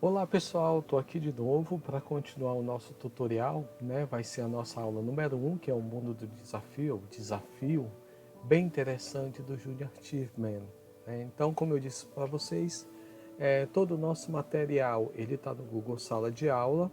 Olá pessoal, estou aqui de novo para continuar o nosso tutorial, né? Vai ser a nossa aula número 1, que é o mundo do desafio bem interessante do Junior Achievement, né? Então, como eu disse para vocês, todo o nosso material ele está no Google Sala de Aula.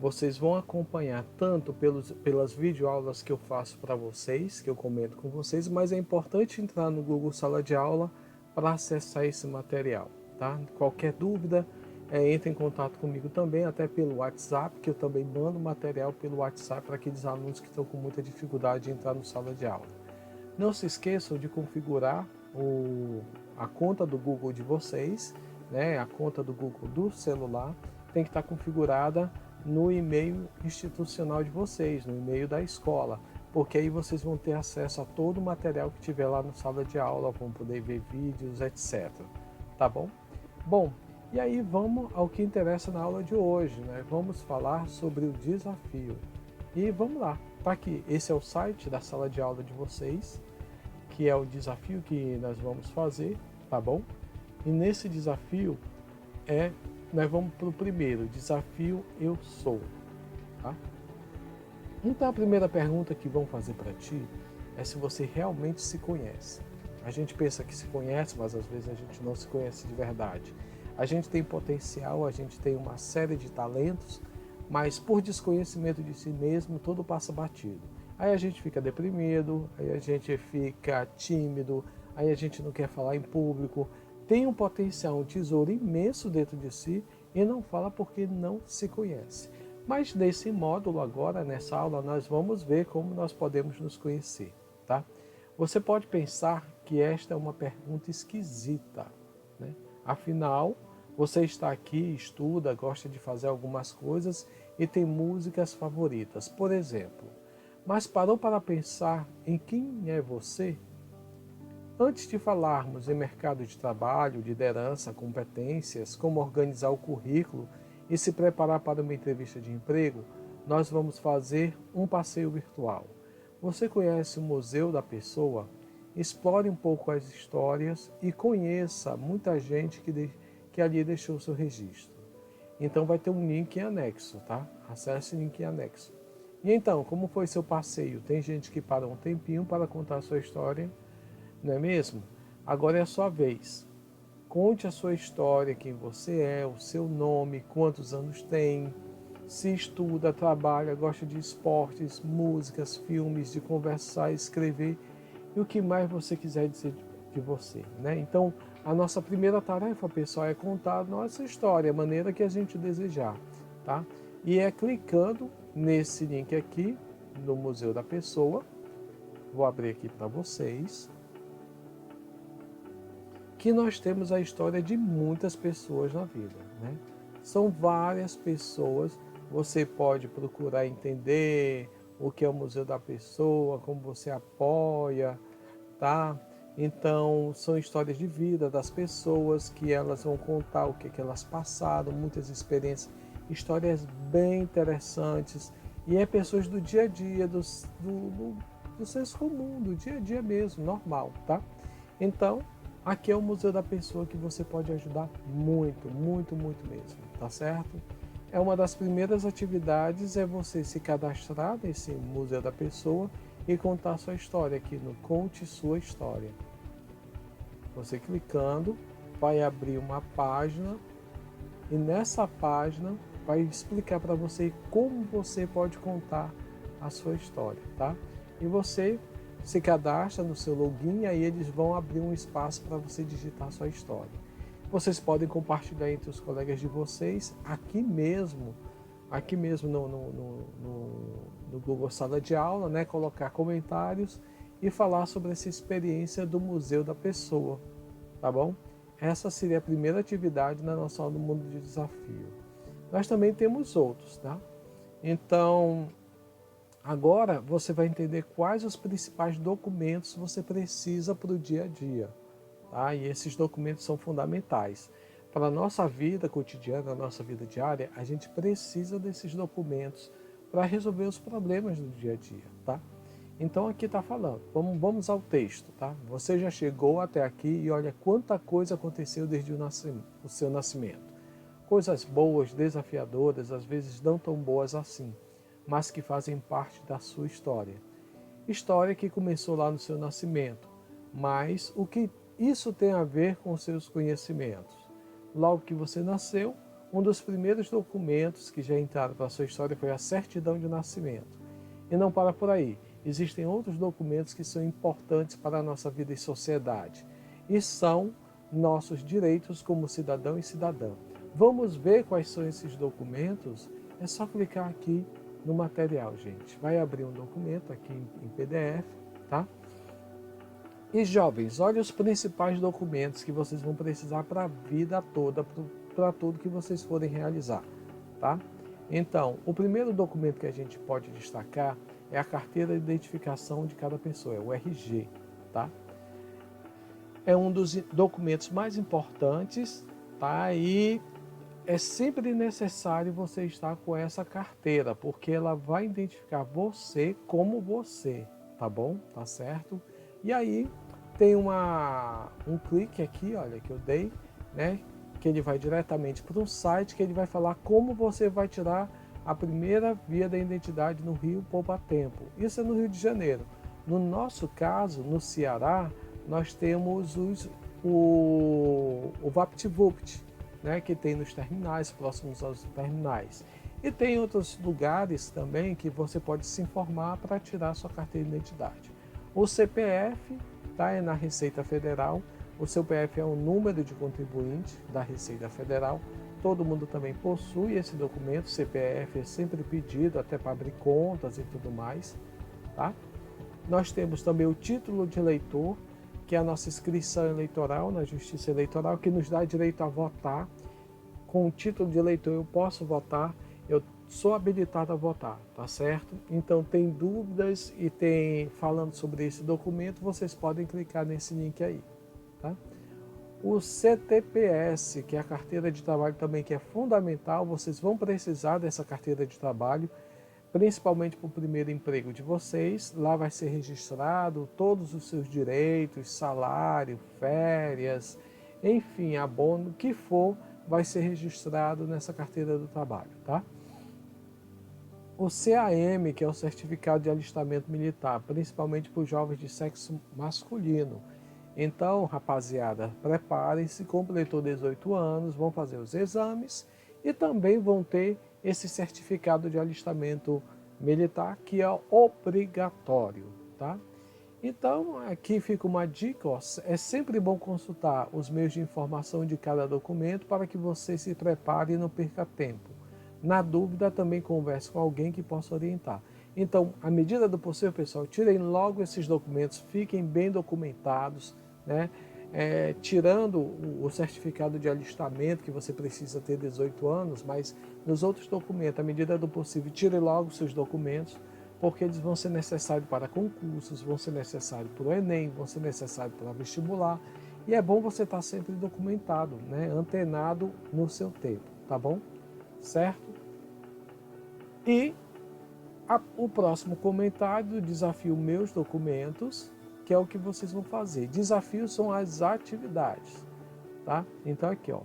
Vocês vão acompanhar tanto pelas videoaulas que eu faço para vocês, que eu comento com vocês, mas é importante entrar no Google Sala de Aula para acessar esse material, tá? Qualquer dúvida, entre em contato comigo também, até pelo WhatsApp, que eu também mando material pelo WhatsApp para aqueles alunos que estão com muita dificuldade de entrar no sala de aula. Não se esqueçam de configurar a conta do Google de vocês, né? A conta do Google do celular tem que estar configurada no e-mail institucional de vocês, no e-mail da escola, porque aí vocês vão ter acesso a todo o material que tiver lá na sala de aula, vão poder ver vídeos, etc. Tá bom? Bom, e aí vamos ao que interessa na aula de hoje, né? Vamos falar sobre o desafio. E vamos lá, tá aqui, esse é o site da sala de aula de vocês, que é o desafio que nós vamos fazer, tá bom? E nesse desafio nós vamos para o primeiro, desafio eu sou, tá? Então a primeira pergunta que vão fazer para ti é se você realmente se conhece. A gente pensa que se conhece, mas às vezes a gente não se conhece de verdade. A gente tem potencial, a gente tem uma série de talentos, mas por desconhecimento de si mesmo, tudo passa batido. Aí a gente fica deprimido, aí a gente fica tímido, aí a gente não quer falar em público, tem um potencial, um tesouro imenso dentro de si e não fala porque não se conhece. Mas nesse módulo agora, nessa aula, nós vamos ver como nós podemos nos conhecer, tá? Você pode pensar que esta é uma pergunta esquisita, né? Afinal, você está aqui, estuda, gosta de fazer algumas coisas e tem músicas favoritas, por exemplo. Mas parou para pensar em quem é você? Antes de falarmos em mercado de trabalho, liderança, competências, como organizar o currículo e se preparar para uma entrevista de emprego, nós vamos fazer um passeio virtual. Você conhece o Museu da Pessoa? Explore um pouco as histórias e conheça muita gente que ali deixou seu registro. Então vai ter um link em anexo, tá? Acesse o link em anexo. E então, como foi seu passeio? Tem gente que parou um tempinho para contar a sua história, não é mesmo? Agora é a sua vez. Conte a sua história, quem você é, o seu nome, quantos anos tem, se estuda, trabalha, gosta de esportes, músicas, filmes, de conversar, escrever e o que mais você quiser dizer de você, né? Então, a nossa primeira tarefa, pessoal, é contar a nossa história, a maneira que a gente desejar, tá? E é clicando nesse link aqui, no Museu da Pessoa, vou abrir aqui para vocês, que nós temos a história de muitas pessoas na vida, né? São várias pessoas, você pode procurar entender o que é o Museu da Pessoa, como você apoia, tá? Então, são histórias de vida das pessoas que elas vão contar o que elas passaram, muitas experiências, histórias bem interessantes, e é pessoas do dia a dia, do senso comum, do dia a dia mesmo, normal, tá? Então, aqui é o Museu da Pessoa que você pode ajudar muito, muito, muito mesmo, tá certo? É uma das primeiras atividades é você se cadastrar nesse Museu da Pessoa e contar sua história aqui no Conte Sua História. Você clicando, vai abrir uma página e nessa página vai explicar para você como você pode contar a sua história, tá? E você se cadastra no seu login e aí eles vão abrir um espaço para você digitar a sua história. Vocês podem compartilhar entre os colegas de vocês aqui mesmo no Google Sala de Aula, né? Colocar comentários e falar sobre essa experiência do Museu da Pessoa, tá bom? Essa seria a primeira atividade na nossa aula do Mundo de Desafio. Nós também temos outros, tá? Então, agora você vai entender quais os principais documentos você precisa para o dia a dia, tá? E esses documentos são fundamentais. Para a nossa vida cotidiana, a nossa vida diária, a gente precisa desses documentos para resolver os problemas do dia a dia, tá? Então aqui está falando, vamos ao texto, tá? Você já chegou até aqui e olha quanta coisa aconteceu desde o seu nascimento. coisas boas, desafiadoras, às vezes não tão boas assim, mas que fazem parte da sua história. História que começou lá no seu nascimento, mas o que isso tem a ver com os seus conhecimentos? Logo que você nasceu, um dos primeiros documentos que já entraram para a sua história foi a certidão de nascimento. E não para por aí. Existem outros documentos que são importantes para a nossa vida em sociedade. E são nossos direitos como cidadão e cidadã. Vamos ver quais são esses documentos? É só clicar aqui no material, gente. Vai abrir um documento aqui em PDF, tá? E jovens, olha os principais documentos que vocês vão precisar para a vida toda, para tudo que vocês forem realizar, tá? Então, o primeiro documento que a gente pode destacar é a carteira de identificação de cada pessoa, é o RG, tá? É um dos documentos mais importantes, tá? E é sempre necessário você estar com essa carteira, porque ela vai identificar você como você, tá bom? Tá certo? E aí tem um clique aqui, olha, que eu dei, né? Que ele vai diretamente para um site que ele vai falar como você vai tirar a primeira via da identidade no Rio Poupa Tempo. Isso é no Rio de Janeiro. No nosso caso, no Ceará, nós temos o VaptVupt, né, que tem nos terminais, próximos aos terminais. E tem outros lugares também que você pode se informar para tirar sua carteira de identidade. O CPF tá, é na Receita Federal. O seu CPF é o número de contribuinte da Receita Federal. Todo mundo também possui esse documento. O CPF é sempre pedido até para abrir contas e tudo mais, tá? Nós temos também o título de eleitor, que é a nossa inscrição eleitoral na Justiça Eleitoral, que nos dá direito a votar. Com o título de eleitor eu posso votar, eu sou habilitado a votar, tá certo? Então tem dúvidas e tem falando sobre esse documento, vocês podem clicar nesse link aí, tá? O CTPS, que é a carteira de trabalho também, que é fundamental, vocês vão precisar dessa carteira de trabalho, principalmente para o primeiro emprego de vocês. Lá vai ser registrado todos os seus direitos, salário, férias, enfim, abono, o que for, vai ser registrado nessa carteira do trabalho, tá? O CAM, que é o Certificado de Alistamento Militar, principalmente para os jovens de sexo masculino. Então, rapaziada, preparem-se, completou 18 anos, vão fazer os exames e também vão ter esse certificado de alistamento militar, que é obrigatório, tá? Então, aqui fica uma dica, ó, é sempre bom consultar os meios de informação de cada documento para que você se prepare e não perca tempo. Na dúvida, também converse com alguém que possa orientar. Então, à medida do possível, pessoal, tirem logo esses documentos, fiquem bem documentados, né? Tirando o certificado de alistamento, que você precisa ter 18 anos, mas nos outros documentos, à medida do possível, tire logo os seus documentos, porque eles vão ser necessários para concursos, vão ser necessários para o Enem, vão ser necessários para vestibular, e é bom você estar sempre documentado, né? Antenado no seu tempo, tá bom? Certo? E o próximo comentário do desafio Meus Documentos, que é o que vocês vão fazer. Desafios são as atividades, tá? Então aqui, ó.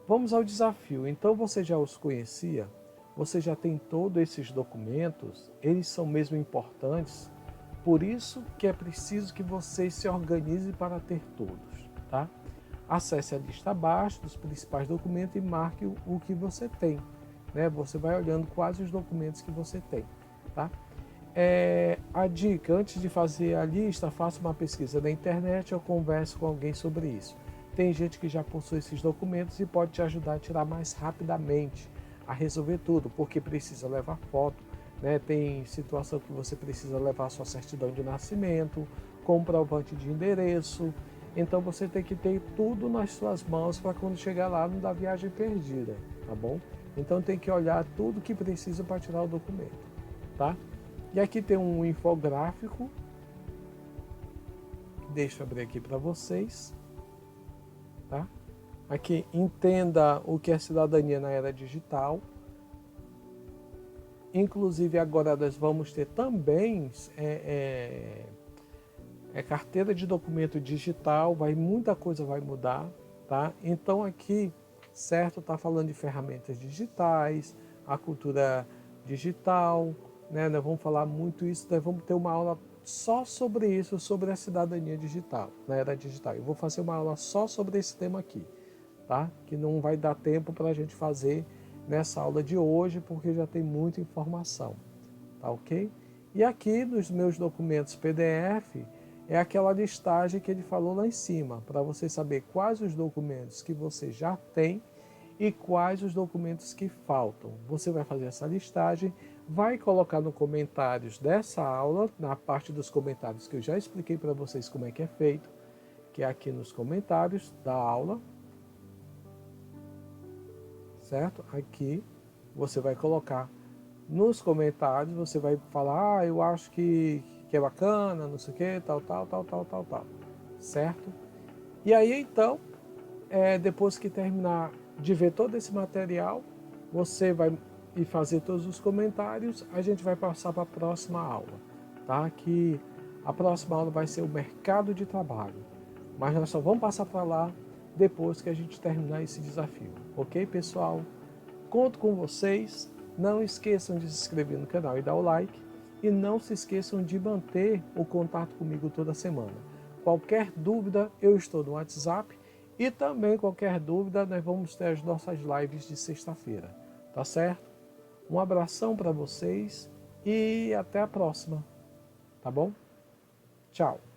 Vamos ao desafio. Então você já os conhecia? Você já tem todos esses documentos? Eles são mesmo importantes? Por isso que é preciso que vocês se organizem para ter todos, tá? Acesse a lista abaixo dos principais documentos e marque o que você tem, né? Você vai olhando quais os documentos que você tem, tá? A dica, antes de fazer a lista, faça uma pesquisa na internet ou converse com alguém sobre isso. Tem gente que já possui esses documentos e pode te ajudar a tirar mais rapidamente, a resolver tudo, porque precisa levar foto, né? Tem situação que você precisa levar sua certidão de nascimento, comprovante de endereço. Então você tem que ter tudo nas suas mãos para quando chegar lá não dar viagem perdida, tá bom? Então tem que olhar tudo que precisa para tirar o documento, tá? E aqui tem um infográfico, deixa eu abrir aqui para vocês, tá? Aqui, entenda o que é cidadania na era digital. Inclusive agora nós vamos ter também carteira de documento digital, muita coisa vai mudar, tá? Então aqui certo? Está falando de ferramentas digitais, a cultura digital, né? Nós vamos falar muito isso, nós vamos ter uma aula só sobre isso, sobre a cidadania digital, na era digital. Eu vou fazer uma aula só sobre esse tema aqui, tá? Que não vai dar tempo para a gente fazer nessa aula de hoje, porque já tem muita informação, tá ok? E aqui nos meus documentos PDF é aquela listagem que ele falou lá em cima, para você saber quais os documentos que você já tem e quais os documentos que faltam. Você vai fazer essa listagem, vai colocar nos comentários dessa aula, na parte dos comentários que eu já expliquei para vocês como é que é feito, que é aqui nos comentários da aula, certo? Aqui você vai colocar nos comentários, você vai falar, eu acho que é bacana, não sei o que, tal, certo? E aí então, depois que terminar de ver todo esse material, você vai ir fazer todos os comentários, a gente vai passar para a próxima aula, tá? Que a próxima aula vai ser o mercado de trabalho, mas nós só vamos passar para lá depois que a gente terminar esse desafio, ok, pessoal? Conto com vocês, não esqueçam de se inscrever no canal e dar o like, e não se esqueçam de manter o contato comigo toda semana. Qualquer dúvida, eu estou no WhatsApp, e também qualquer dúvida, nós vamos ter as nossas lives de sexta-feira, tá certo? Um abração para vocês e até a próxima, tá bom? Tchau!